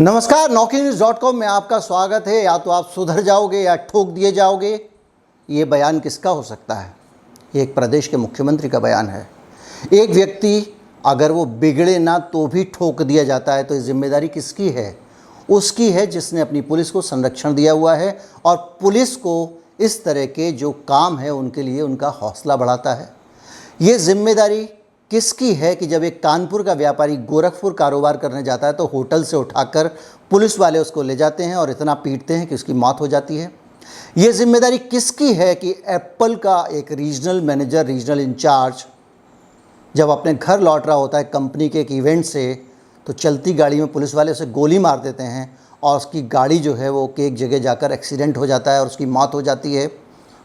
नमस्कार, NauKeyNews.com में आपका स्वागत है। या तो आप सुधर जाओगे या ठोक दिए जाओगे। ये बयान किसका हो सकता है? ये एक प्रदेश के मुख्यमंत्री का बयान है। एक व्यक्ति अगर वो बिगड़े ना तो भी ठोक दिया जाता है तो ये जिम्मेदारी किसकी है? उसकी है जिसने अपनी पुलिस को संरक्षण दिया हुआ है और पुलिस को इस तरह के जो काम है उनके लिए उनका हौसला बढ़ाता है। ये जिम्मेदारी किसकी है कि जब एक कानपुर का व्यापारी गोरखपुर कारोबार करने जाता है तो होटल से उठाकर पुलिस वाले उसको ले जाते हैं और इतना पीटते हैं कि उसकी मौत हो जाती है। ये जिम्मेदारी किसकी है कि एप्पल का एक रीजनल मैनेजर, रीजनल इंचार्ज जब अपने घर लौट रहा होता है कंपनी के एक इवेंट से तो चलती गाड़ी में पुलिस वाले उसे गोली मार देते हैं और उसकी गाड़ी जो है वो एक जगह जाकर एक्सीडेंट हो जाता है और उसकी मौत हो जाती है।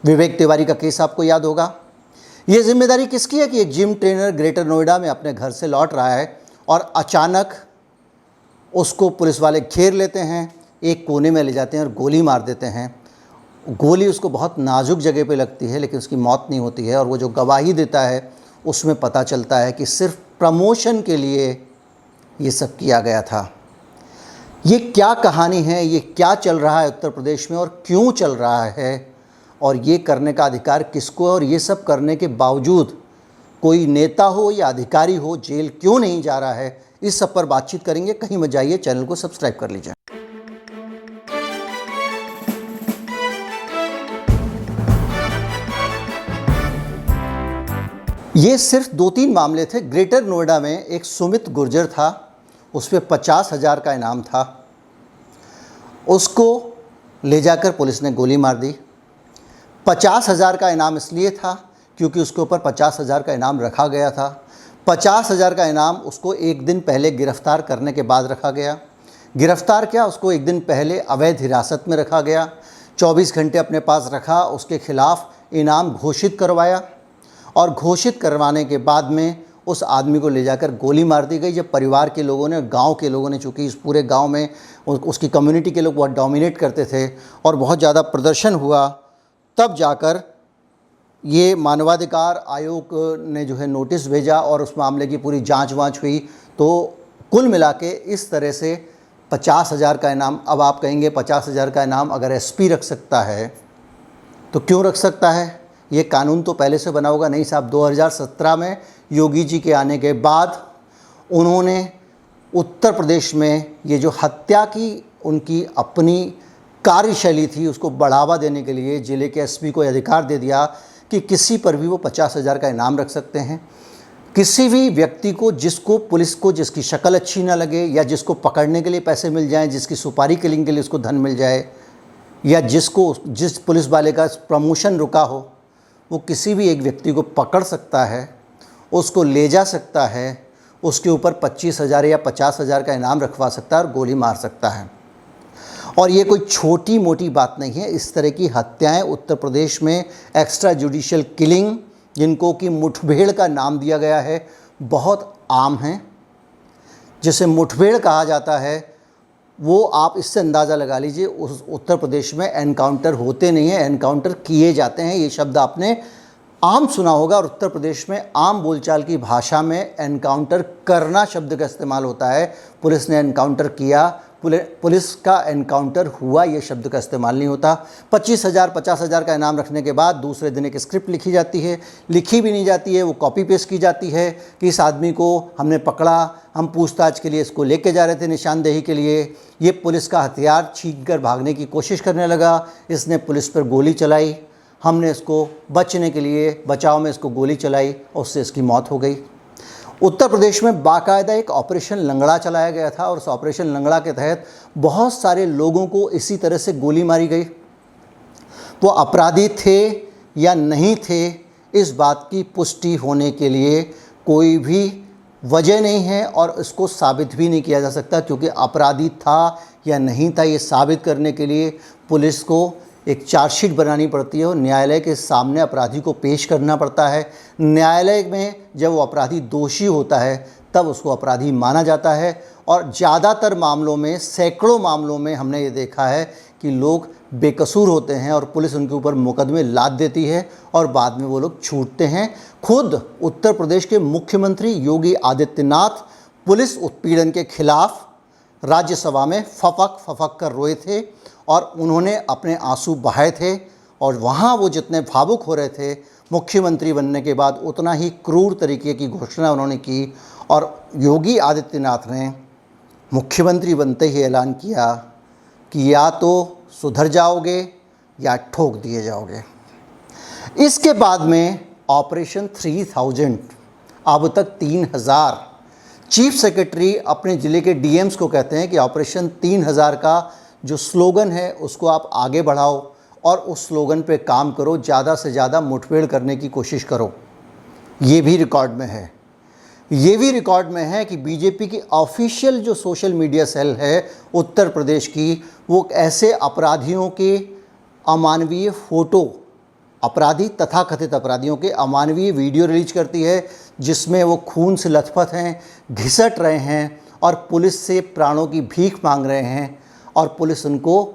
विवेक तिवारी का केस आपको याद होगा। ये जिम्मेदारी किसकी है कि एक जिम ट्रेनर ग्रेटर नोएडा में अपने घर से लौट रहा है और अचानक उसको पुलिस वाले घेर लेते हैं, एक कोने में ले जाते हैं और गोली मार देते हैं। गोली उसको बहुत नाजुक जगह पे लगती है लेकिन उसकी मौत नहीं होती है और वो जो गवाही देता है उसमें पता चलता है कि सिर्फ प्रमोशन के लिए ये सब किया गया था। ये क्या कहानी है? ये क्या चल रहा है उत्तर प्रदेश में और क्यों चल रहा है और ये करने का अधिकार किसको है? और ये सब करने के बावजूद कोई नेता हो या अधिकारी हो जेल क्यों नहीं जा रहा है? इस सब पर बातचीत करेंगे। कहीं मत जाइए, चैनल को सब्सक्राइब कर लीजिए। ये सिर्फ 2-3 मामले थे। ग्रेटर नोएडा में एक सुमित गुर्जर था, उस पर 50,000 का इनाम था। उसको ले जाकर पुलिस ने गोली मार दी। 50,000 का इनाम इसलिए था क्योंकि उसके ऊपर 50,000 का इनाम रखा गया था। 50,000 का इनाम उसको एक दिन पहले गिरफ्तार करने के बाद रखा गया। गिरफ्तार क्या, उसको एक दिन पहले अवैध हिरासत में रखा गया। 24 घंटे अपने पास रखा, उसके खिलाफ इनाम घोषित करवाया और घोषित करवाने के बाद में उस आदमी को ले जाकर गोली मार दी गई। जब परिवार के लोगों ने, गांव के लोगों ने, चूँकि इस पूरे गांव में उसकी कम्युनिटी के लोग बहुत डोमिनेट करते थे और बहुत ज़्यादा प्रदर्शन हुआ, तब जाकर ये मानवाधिकार आयोग ने जो है नोटिस भेजा और उस मामले की पूरी जांच हुई। तो कुल मिला के इस तरह से 50,000 का इनाम। अब आप कहेंगे 50,000 का इनाम अगर एसपी रख सकता है तो क्यों रख सकता है? ये कानून तो पहले से बना होगा। नहीं साहब, 2017 में योगी जी के आने के बाद उन्होंने उत्तर प्रदेश में ये जो हत्या की उनकी अपनी कार्यशैली थी उसको बढ़ावा देने के लिए जिले के एसपी को अधिकार दे दिया कि किसी पर भी वो 50,000 का इनाम रख सकते हैं। किसी भी व्यक्ति को, जिसको पुलिस को जिसकी शक्ल अच्छी ना लगे या जिसको पकड़ने के लिए पैसे मिल जाएं, जिसकी सुपारी किलिंग के लिए उसको धन मिल जाए या जिस पुलिस वाले का प्रमोशन रुका हो, वो किसी भी एक व्यक्ति को पकड़ सकता है, उसको ले जा सकता है, उसके ऊपर 25,000 या 50,000 का इनाम रखवा सकता है और गोली मार सकता है। और ये कोई छोटी मोटी बात नहीं है। इस तरह की हत्याएं उत्तर प्रदेश में, एक्स्ट्रा जुडिशियल किलिंग, जिनको कि मुठभेड़ का नाम दिया गया है, बहुत आम हैं। जिसे मुठभेड़ कहा जाता है वो आप इससे अंदाज़ा लगा लीजिए, उस उत्तर प्रदेश में एनकाउंटर होते नहीं हैं, एनकाउंटर किए जाते हैं। ये शब्द आपने आम सुना होगा और उत्तर प्रदेश में आम बोलचाल की भाषा में एनकाउंटर करना शब्द का इस्तेमाल होता है। पुलिस ने एनकाउंटर किया, पुलिस का एनकाउंटर हुआ, ये शब्द का इस्तेमाल नहीं होता। 25,000 50,000 का इनाम रखने के बाद दूसरे दिन एक स्क्रिप्ट लिखी जाती है, लिखी भी नहीं जाती है, वो कॉपी पेस्ट की जाती है कि इस आदमी को हमने पकड़ा, हम पूछताछ के लिए इसको लेके जा रहे थे निशानदेही के लिए, ये पुलिस का हथियार छीन कर भागने की कोशिश करने लगा, इसने पुलिस पर गोली चलाई, हमने इसको बचने के लिए बचाव में इसको गोली चलाई और उससे इसकी मौत हो गई। उत्तर प्रदेश में बाकायदा एक ऑपरेशन लंगड़ा चलाया गया था और उस ऑपरेशन लंगड़ा के तहत बहुत सारे लोगों को इसी तरह से गोली मारी गई। वो अपराधी थे या नहीं थे, इस बात की पुष्टि होने के लिए कोई भी वजह नहीं है और इसको साबित भी नहीं किया जा सकता, क्योंकि अपराधी था या नहीं था ये साबित करने के लिए पुलिस को एक चार्जशीट बनानी पड़ती है और न्यायालय के सामने अपराधी को पेश करना पड़ता है। न्यायालय में जब वो अपराधी दोषी होता है तब उसको अपराधी माना जाता है और ज़्यादातर मामलों में, सैकड़ों मामलों में हमने ये देखा है कि लोग बेकसूर होते हैं और पुलिस उनके ऊपर मुकदमे लाद देती है और बाद में वो लोग छूटते हैं। खुद उत्तर प्रदेश के मुख्यमंत्री योगी आदित्यनाथ पुलिस उत्पीड़न के खिलाफ राज्यसभा में फपक फपक कर रोए थे और उन्होंने अपने आंसू बहाए थे। और वहाँ वो जितने भावुक हो रहे थे मुख्यमंत्री बनने के बाद, उतना ही क्रूर तरीके की घोषणा उन्होंने की। और योगी आदित्यनाथ ने मुख्यमंत्री बनते ही ऐलान किया कि या तो सुधर जाओगे या ठोक दिए जाओगे। इसके बाद में ऑपरेशन 3000, अब तक 3000। चीफ सेक्रेटरी अपने ज़िले के डीएम्स को कहते हैं कि ऑपरेशन 3000 का जो स्लोगन है उसको आप आगे बढ़ाओ और उस स्लोगन पे काम करो, ज़्यादा से ज़्यादा मुठभेड़ करने की कोशिश करो। ये भी रिकॉर्ड में है। ये भी रिकॉर्ड में है कि बीजेपी की ऑफिशियल जो सोशल मीडिया सेल है उत्तर प्रदेश की, वो ऐसे अपराधियों के अमानवीय फ़ोटो, अपराधी तथाकथित अपराधियों के अमानवीय वीडियो रिलीज करती है जिसमें वो खून से लथपथ हैं, घिसट रहे हैं और पुलिस से प्राणों की भीख मांग रहे हैं और पुलिस उनको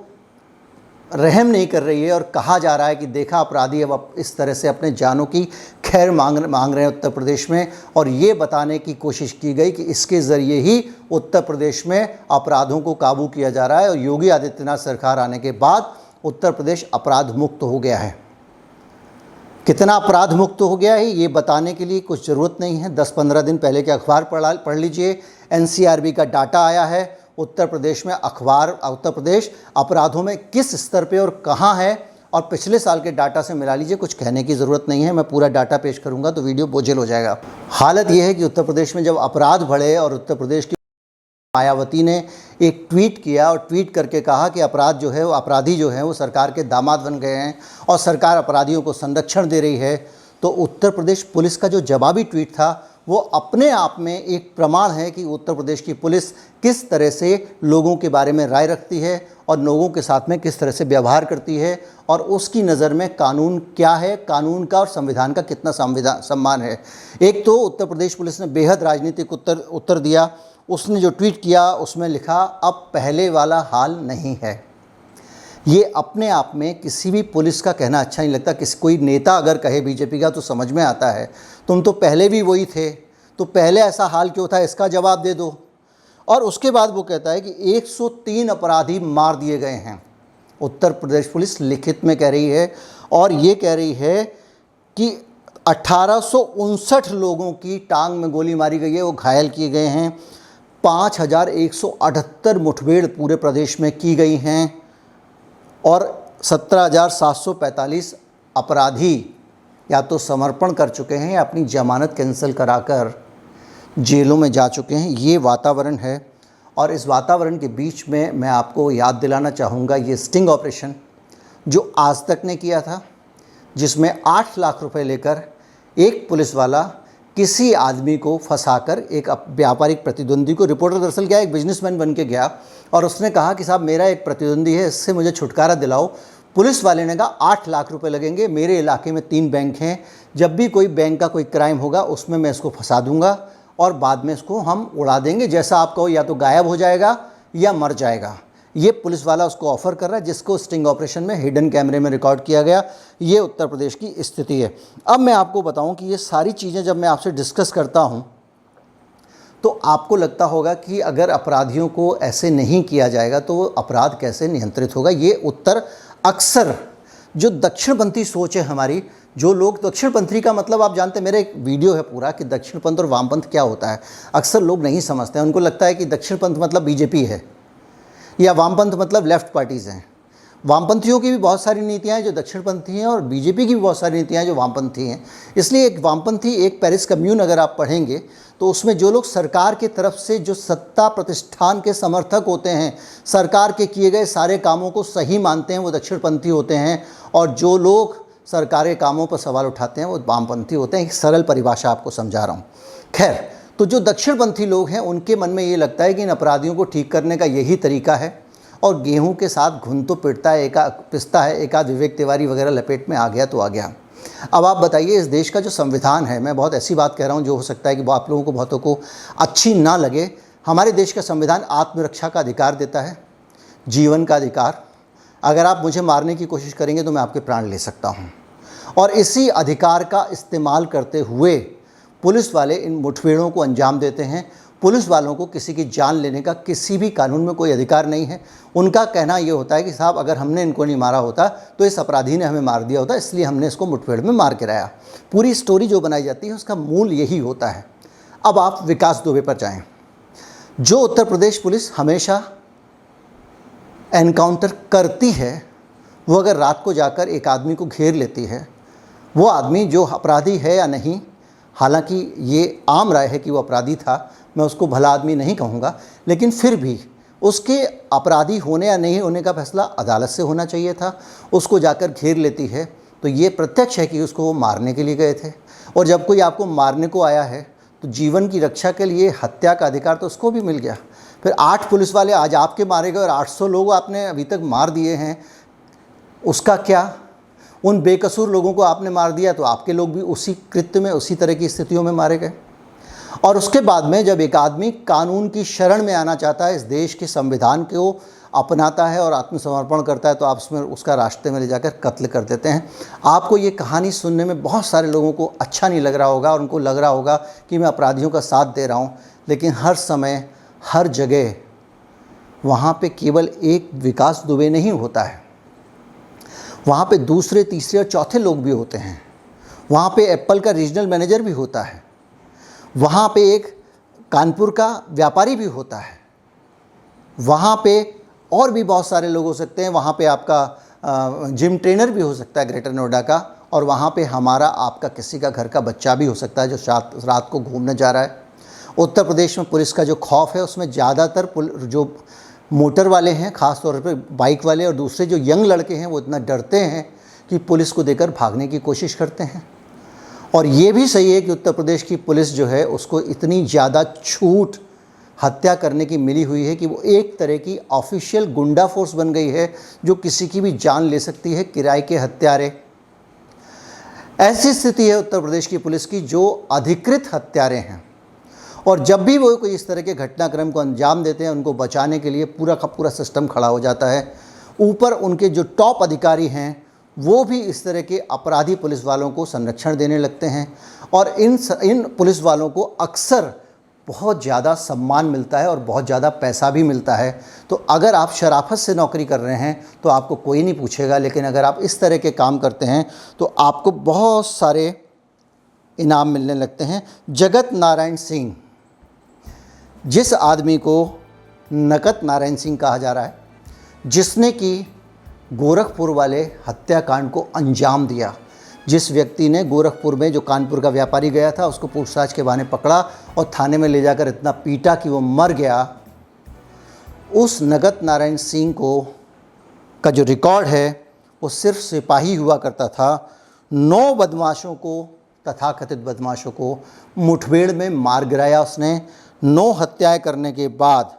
रहम नहीं कर रही है। और कहा जा रहा है कि देखा अपराधी अब इस तरह से अपने जानों की खैर मांग रहे हैं उत्तर प्रदेश में। और ये बताने की कोशिश की गई कि इसके ज़रिए ही उत्तर प्रदेश में अपराधों को काबू किया जा रहा है। और योगी आदित्यनाथ सरकार आने के बाद उत्तर प्रदेश अपराध मुक्त हो गया है। कितना अपराध मुक्त हो गया है ये बताने के लिए कुछ ज़रूरत नहीं है। 10-15 दिन पहले के अखबार पढ़ लीजिए। एनसीआरबी का डाटा आया है उत्तर प्रदेश में, उत्तर प्रदेश अपराधों में किस स्तर पे और कहाँ है, और पिछले साल के डाटा से मिला लीजिए। कुछ कहने की ज़रूरत नहीं है, मैं पूरा डाटा पेश करूँगा तो वीडियो बोझिल हो जाएगा। हालत ये है कि उत्तर प्रदेश में जब अपराध बढ़े और उत्तर प्रदेश की मायावती ने एक ट्वीट किया और ट्वीट करके कहा कि अपराध जो है वो अपराधी जो है वो सरकार के दामाद बन गए हैं और सरकार अपराधियों को संरक्षण दे रही है, तो उत्तर प्रदेश पुलिस का जो जवाबी ट्वीट था वो अपने आप में एक प्रमाण है कि उत्तर प्रदेश की पुलिस किस तरह से लोगों के बारे में राय रखती है और लोगों के साथ में किस तरह से व्यवहार करती है और उसकी नज़र में कानून क्या है, कानून का और संविधान का कितना सम्मान है। एक तो उत्तर प्रदेश पुलिस ने बेहद राजनीतिक उत्तर दिया। उसने जो ट्वीट किया उसमें लिखा, अब पहले वाला हाल नहीं है। ये अपने आप में किसी भी पुलिस का कहना अच्छा नहीं लगता। कोई नेता अगर कहे बीजेपी का तो समझ में आता है, तुम तो पहले भी वही थे, तो पहले ऐसा हाल क्यों था, इसका जवाब दे दो। और उसके बाद वो कहता है कि 103 अपराधी मार दिए गए हैं। उत्तर प्रदेश पुलिस लिखित में कह रही है और ये कह रही है कि 1859 लोगों की टांग में गोली मारी गई है, वो घायल किए गए हैं। 5178 मुठभेड़ पूरे प्रदेश में की गई हैं और 17,745 अपराधी या तो समर्पण कर चुके हैं या अपनी जमानत कैंसिल कराकर जेलों में जा चुके हैं। ये वातावरण है। और इस वातावरण के बीच में मैं आपको याद दिलाना चाहूँगा ये स्टिंग ऑपरेशन जो आज तक ने किया था, जिसमें 8 लाख रुपए लेकर एक पुलिस वाला किसी आदमी को फंसाकर एक व्यापारिक प्रतिद्वंदी को, रिपोर्टर दरअसल क्या एक बिजनेसमैन बन के गया और उसने कहा कि साहब मेरा एक प्रतिद्वंदी है, इससे मुझे छुटकारा दिलाओ। पुलिस वाले ने कहा 8 लाख रुपए लगेंगे, मेरे इलाके में 3 बैंक हैं, जब भी कोई बैंक का कोई क्राइम होगा उसमें मैं इसको फंसा दूंगा और बाद में इसको हम उड़ा देंगे, जैसा आप कहो या तो गायब हो जाएगा या मर जाएगा। ये पुलिस वाला उसको ऑफ़र कर रहा है, जिसको स्टिंग ऑपरेशन में हिडन कैमरे में रिकॉर्ड किया गया। ये उत्तर प्रदेश की स्थिति है। अब मैं आपको बताऊं कि ये सारी चीज़ें जब मैं आपसे डिस्कस करता हूं तो आपको लगता होगा कि अगर अपराधियों को ऐसे नहीं किया जाएगा तो अपराध कैसे नियंत्रित होगा। ये उत्तर अक्सर जो दक्षिणपंथी सोच है हमारी, जो लोग दक्षिणपंथी का मतलब आप जानते हैं, मेरा एक वीडियो है पूरा कि दक्षिणपंथ और वामपंथ क्या होता है। अक्सर लोग नहीं समझते हैं, उनको लगता है कि दक्षिणपंथ मतलब बीजेपी है या वामपंथ मतलब लेफ़्ट पार्टीज़ हैं। वामपंथियों की भी बहुत सारी नीतियाँ हैं जो दक्षिणपंथी हैं और बीजेपी की भी बहुत सारी नीतियाँ हैं जो वामपंथी हैं। इसलिए एक वामपंथी, एक पेरिस कम्यून अगर आप पढ़ेंगे तो उसमें जो लोग सरकार की तरफ से जो सत्ता प्रतिष्ठान के समर्थक होते हैं, सरकार के किए गए सारे कामों को सही मानते हैं, वो दक्षिणपंथी होते हैं। और जो लोग सरकारी कामों पर सवाल उठाते हैं वो वामपंथी होते हैं। एक सरल परिभाषा आपको समझा रहा हूँ। खैर, तो जो दक्षिणपंथी लोग हैं उनके मन में ये लगता है कि इन अपराधियों को ठीक करने का यही तरीका है और गेहूं के साथ घुन तो पिटता है, पिसता है, एक आध विवेक तिवारी वगैरह लपेट में आ गया तो आ गया। अब आप बताइए, इस देश का जो संविधान है, मैं बहुत ऐसी बात कह रहा हूँ जो हो सकता है कि आप लोगों को बहुतों को अच्छी ना लगे। हमारे देश का संविधान आत्मरक्षा का अधिकार देता है, जीवन का अधिकार। अगर आप मुझे मारने की कोशिश करेंगे तो मैं आपके प्राण ले सकता हूँ। और इसी अधिकार का इस्तेमाल करते हुए पुलिस वाले इन मुठभेड़ों को अंजाम देते हैं। पुलिस वालों को किसी की जान लेने का किसी भी कानून में कोई अधिकार नहीं है। उनका कहना ये होता है कि साहब अगर हमने इनको नहीं मारा होता तो इस अपराधी ने हमें मार दिया होता, इसलिए हमने इसको मुठभेड़ में मार गिराया। पूरी स्टोरी जो बनाई जाती है उसका मूल यही होता है। अब आप विकास दुबे पर जाएं। जो उत्तर प्रदेश पुलिस हमेशा एनकाउंटर करती है, वो अगर रात को जाकर एक आदमी को घेर लेती है, वो आदमी जो अपराधी है या नहीं, हालांकि ये आम राय है कि वो अपराधी था, मैं उसको भला आदमी नहीं कहूँगा, लेकिन फिर भी उसके अपराधी होने या नहीं होने का फैसला अदालत से होना चाहिए था। उसको जाकर घेर लेती है तो ये प्रत्यक्ष है कि उसको वो मारने के लिए गए थे। और जब कोई आपको मारने को आया है तो जीवन की रक्षा के लिए हत्या का अधिकार तो उसको भी मिल गया। फिर 8 पुलिस वाले आज आपके मारे गए और 800 लोग आपने अभी तक मार दिए हैं, उसका क्या? उन बेकसूर लोगों को आपने मार दिया तो आपके लोग भी उसी कृत्य में, उसी तरह की स्थितियों में मारे गए। और उसके बाद में जब एक आदमी कानून की शरण में आना चाहता है, इस देश के संविधान को अपनाता है और आत्मसमर्पण करता है, तो आप उसमें उसका रास्ते में ले जाकर कत्ल कर देते हैं। आपको ये कहानी सुनने में बहुत सारे लोगों को अच्छा नहीं लग रहा होगा और उनको लग रहा होगा कि मैं अपराधियों का साथ दे रहा हूँ, लेकिन हर समय हर जगह वहाँ पे केवल एक विकास दुबे नहीं होता है, वहाँ पे दूसरे, तीसरे और चौथे लोग भी होते हैं। वहाँ पे एप्पल का रीजनल मैनेजर भी होता है, वहाँ पे एक कानपुर का व्यापारी भी होता है, वहाँ पे और भी बहुत सारे लोग हो सकते हैं। वहाँ पे आपका जिम ट्रेनर भी हो सकता है ग्रेटर नोएडा का, और वहाँ पे हमारा आपका किसी का घर का बच्चा भी हो सकता है जो रात को घूमने जा रहा है। उत्तर प्रदेश में पुलिस का जो खौफ है उसमें ज़्यादातर जो मोटर वाले हैं, ख़ास तौर पे बाइक वाले, और दूसरे जो यंग लड़के हैं वो इतना डरते हैं कि पुलिस को देकर भागने की कोशिश करते हैं। और ये भी सही है कि उत्तर प्रदेश की पुलिस जो है उसको इतनी ज़्यादा छूट हत्या करने की मिली हुई है कि वो एक तरह की ऑफिशियल गुंडा फोर्स बन गई है जो किसी की भी जान ले सकती है, किराए के हत्यारे। ऐसी स्थिति है उत्तर प्रदेश की पुलिस की जो अधिकृत हत्यारे हैं, और जब भी वो कोई इस तरह के घटनाक्रम को अंजाम देते हैं उनको बचाने के लिए पूरा का पूरा सिस्टम खड़ा हो जाता है। ऊपर उनके जो टॉप अधिकारी हैं वो भी इस तरह के अपराधी पुलिस वालों को संरक्षण देने लगते हैं, और इन पुलिस वालों को अक्सर बहुत ज़्यादा सम्मान मिलता है और बहुत ज़्यादा पैसा भी मिलता है। तो अगर आप शराफत से नौकरी कर रहे हैं तो आपको कोई नहीं पूछेगा, लेकिन अगर आप इस तरह के काम करते हैं तो आपको बहुत सारे इनाम मिलने लगते हैं। जगत नारायण सिंह, जिस आदमी को नकत नारायण सिंह कहा जा रहा है, जिसने कि गोरखपुर वाले हत्याकांड को अंजाम दिया, जिस व्यक्ति ने गोरखपुर में जो कानपुर का व्यापारी गया था उसको पूछताछ के बहाने पकड़ा और थाने में ले जाकर इतना पीटा कि वो मर गया, उस नगत नारायण सिंह का जो रिकॉर्ड है वो सिर्फ सिपाही हुआ करता था। 9 बदमाशों को, तथाकथित बदमाशों को मुठभेड़ में मार गिराया उसने। 9 हत्याएं करने के बाद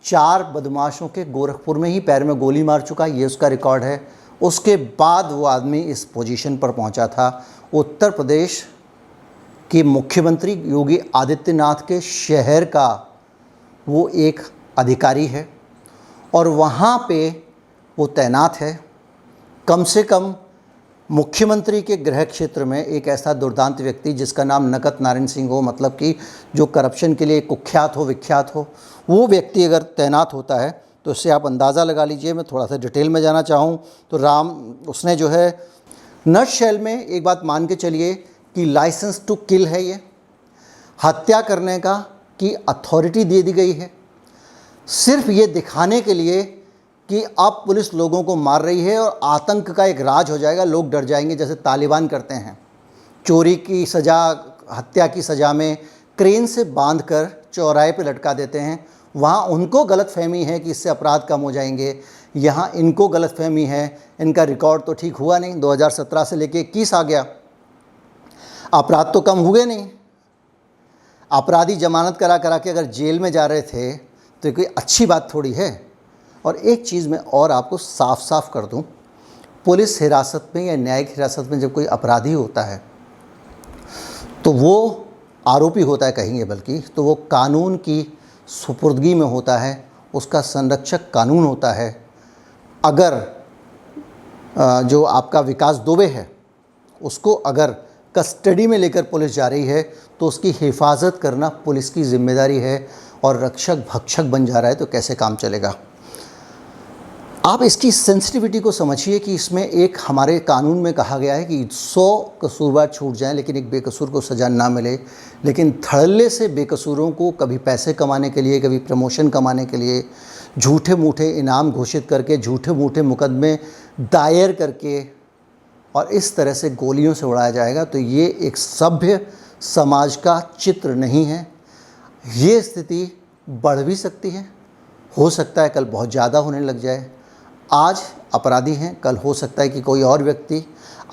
4 बदमाशों के गोरखपुर में ही पैर में गोली मार चुका, ये उसका रिकॉर्ड है। उसके बाद वो आदमी इस पोजीशन पर पहुंचा था। उत्तर प्रदेश के मुख्यमंत्री योगी आदित्यनाथ के शहर का वो एक अधिकारी है और वहाँ पे वो तैनात है। कम से कम मुख्यमंत्री के गृह क्षेत्र में एक ऐसा दुर्दांत व्यक्ति जिसका नाम नकत नारायण सिंह हो, मतलब कि जो करप्शन के लिए कुख्यात हो, विख्यात हो, वो व्यक्ति अगर तैनात होता है तो इससे आप अंदाज़ा लगा लीजिए। मैं थोड़ा सा डिटेल में जाना चाहूँ तो उसने जो है नटशेल में एक बात मान के चलिए कि लाइसेंस टू किल है, ये हत्या करने का की अथॉरिटी दे दी गई है, सिर्फ ये दिखाने के लिए कि अब पुलिस लोगों को मार रही है और आतंक का एक राज हो जाएगा, लोग डर जाएंगे, जैसे तालिबान करते हैं। चोरी की सज़ा, हत्या की सज़ा में क्रेन से बांधकर चौराहे पे लटका देते हैं। वहाँ उनको गलतफहमी है कि इससे अपराध कम हो जाएंगे, यहाँ इनको गलतफहमी है, इनका रिकॉर्ड तो ठीक हुआ नहीं, 2017 से लेके 21 आ गया, अपराध तो कम हुए नहीं। अपराधी जमानत करा के अगर जेल में जा रहे थे तो कोई अच्छी बात थोड़ी है। और एक चीज़ मैं और आपको साफ साफ कर दूं, पुलिस हिरासत में या न्यायिक हिरासत में जब कोई अपराधी होता है तो वो आरोपी होता है कहेंगे, बल्कि तो वो कानून की सुपुर्दगी में होता है, उसका संरक्षक कानून होता है। अगर जो आपका विकास दुबे है उसको अगर कस्टडी में लेकर पुलिस जा रही है तो उसकी हिफाजत करना पुलिस की जिम्मेदारी है, और रक्षक भक्षक बन जा रहा है तो कैसे काम चलेगा। आप इसकी सेंसिटिविटी को समझिए कि इसमें एक हमारे कानून में कहा गया है कि 100 कसूरवार छूट जाएं लेकिन एक बेकसूर को सज़ा ना मिले, लेकिन धड़ल्ले से बेकसूरों को कभी पैसे कमाने के लिए, कभी प्रमोशन कमाने के लिए झूठे मूठे इनाम घोषित करके, झूठे मूठे मुकदमे दायर करके और इस तरह से गोलियों से उड़ाया जाएगा, तो ये एक सभ्य समाज का चित्र नहीं है। ये स्थिति बढ़ भी सकती है, हो सकता है कल बहुत ज़्यादा होने लग जाए। आज अपराधी हैं, कल हो सकता है कि कोई और व्यक्ति,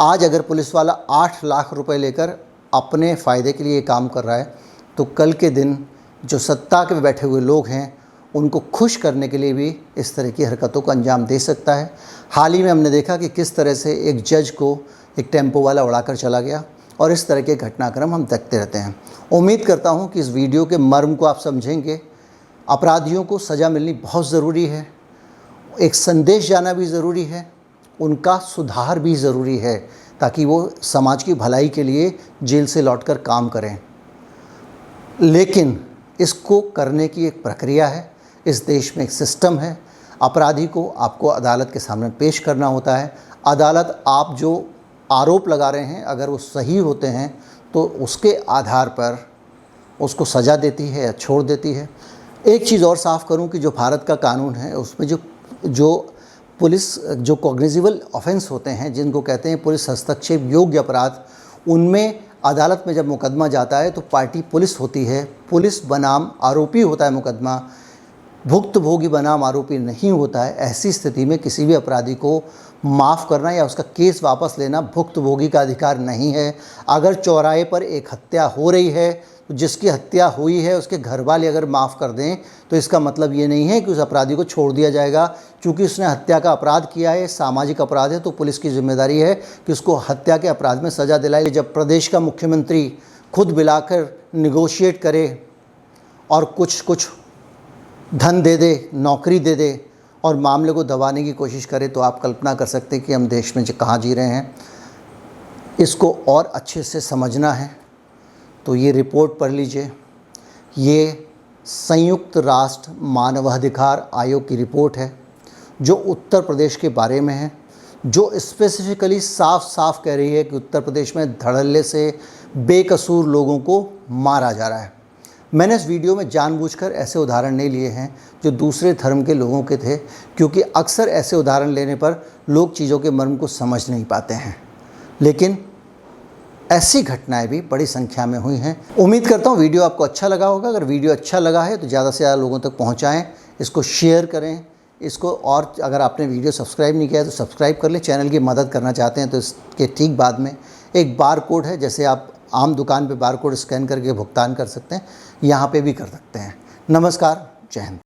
आज अगर पुलिस वाला 8 लाख रुपए लेकर अपने फ़ायदे के लिए काम कर रहा है, तो कल के दिन जो सत्ता के बैठे हुए लोग हैं उनको खुश करने के लिए भी इस तरह की हरकतों को अंजाम दे सकता है। हाल ही में हमने देखा कि किस तरह से एक जज को एक टेम्पो वाला उड़ाकर चला गया, और इस तरह के घटनाक्रम हम देखते रहते हैं। उम्मीद करता हूं कि इस वीडियो के मर्म को आप समझेंगे। अपराधियों को सज़ा मिलनी बहुत ज़रूरी है, एक संदेश जाना भी ज़रूरी है, उनका सुधार भी ज़रूरी है, ताकि वो समाज की भलाई के लिए जेल से लौटकर काम करें। लेकिन इसको करने की एक प्रक्रिया है, इस देश में एक सिस्टम है। अपराधी को आपको अदालत के सामने पेश करना होता है। अदालत आप जो आरोप लगा रहे हैं अगर वो सही होते हैं तो उसके आधार पर उसको सज़ा देती है या छोड़ देती है। एक चीज़ और साफ़ करूं कि जो भारत का कानून है उसमें जो पुलिस जो कॉग्निजिबल ऑफेंस होते हैं, जिनको कहते हैं पुलिस हस्तक्षेप योग्य अपराध, उनमें अदालत में जब मुकदमा जाता है तो पार्टी पुलिस होती है। पुलिस बनाम आरोपी होता है मुकदमा, भुक्तभोगी बनाम आरोपी नहीं होता है। ऐसी स्थिति में किसी भी अपराधी को माफ़ करना या उसका केस वापस लेना भुक्तभोगी का अधिकार नहीं है। अगर चौराहे पर एक हत्या हो रही है तो जिसकी हत्या हुई है उसके घर वाले अगर माफ़ कर दें तो इसका मतलब ये नहीं है कि उस अपराधी को छोड़ दिया जाएगा। क्योंकि उसने हत्या का अपराध किया है, सामाजिक अपराध है, तो पुलिस की जिम्मेदारी है कि उसको हत्या के अपराध में सज़ा दिलाए। जब प्रदेश का मुख्यमंत्री खुद बुलाकर निगोशिएट करे और कुछ धन दे दे, नौकरी दे दे और मामले को दबाने की कोशिश करे, तो आप कल्पना कर सकते हैं कि हम देश में कहाँ जी रहे हैं। इसको और अच्छे से समझना है तो ये रिपोर्ट पढ़ लीजिए। ये संयुक्त राष्ट्र मानवाधिकार आयोग की रिपोर्ट है जो उत्तर प्रदेश के बारे में है, जो स्पेसिफिकली साफ साफ कह रही है कि उत्तर प्रदेश में धड़ल्ले से बेकसूर लोगों को मारा जा रहा है। मैंने इस वीडियो में जानबूझकर ऐसे उदाहरण नहीं लिए हैं जो दूसरे धर्म के लोगों के थे, क्योंकि अक्सर ऐसे उदाहरण लेने पर लोग चीज़ों के मर्म को समझ नहीं पाते हैं। लेकिन ऐसी घटनाएं भी बड़ी संख्या में हुई हैं। उम्मीद करता हूँ वीडियो आपको अच्छा लगा होगा। अगर वीडियो अच्छा लगा है तो ज़्यादा से ज़्यादा लोगों तक पहुँचाएँ, इसको शेयर करें इसको, और अगर आपने वीडियो सब्सक्राइब नहीं किया है तो सब्सक्राइब कर लें। चैनल की मदद करना चाहते हैं तो इसके ठीक बाद में एक बार कोड है, जैसे आप आम दुकान पे बार कोड स्कैन करके भुगतान कर सकते हैं, यहाँ पे भी कर सकते हैं। नमस्कार, जय हिंद।